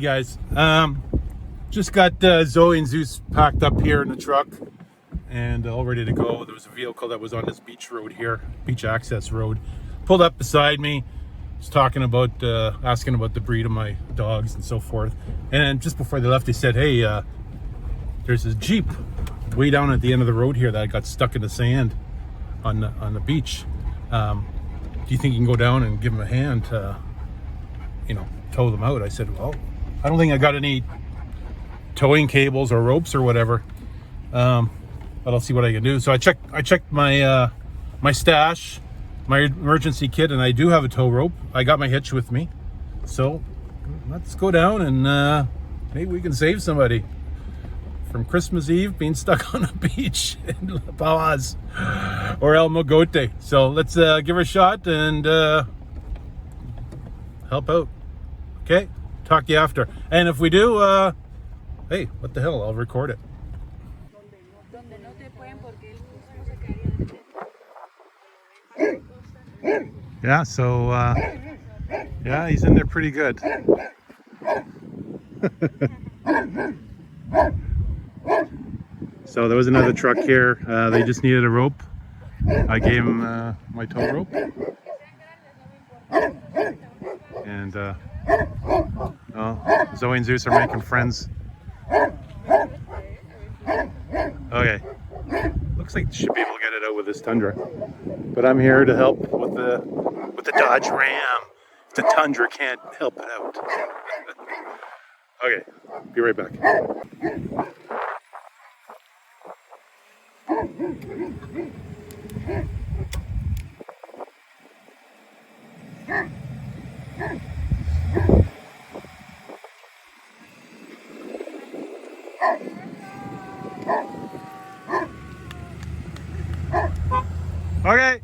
guys, just got Zoe and Zeus packed up here in the truck and all ready to go. There was a vehicle that was on this beach road here, beach access road, pulled up beside me. Was talking about asking about the breed of my dogs and so forth, and just before they left they said, hey, there's a Jeep way down at the end of the road here that got stuck in the sand on the beach. Do you think you can go down and give them a hand to, tow them out? I said, well, I don't think I got any towing cables or ropes or whatever, but I'll see what I can do. So I checked my my stash, my emergency kit, and I do have a tow rope. I got my hitch with me, so let's go down and maybe we can save somebody from Christmas Eve being stuck on a beach in La Paz or El Mogote. So let's give her a shot and help out. Okay, talk to you after. And if we do, hey, what the hell, I'll record it. Yeah, so yeah, he's in there pretty good. So there was another truck here. They just needed a rope. I gave him my tow rope. And Zoe and Zeus are making friends. Okay. Looks like should be able to get it out with this Tundra. But I'm here to help with the Dodge Ram. If the Tundra can't help it out. Okay, be right back. Okay.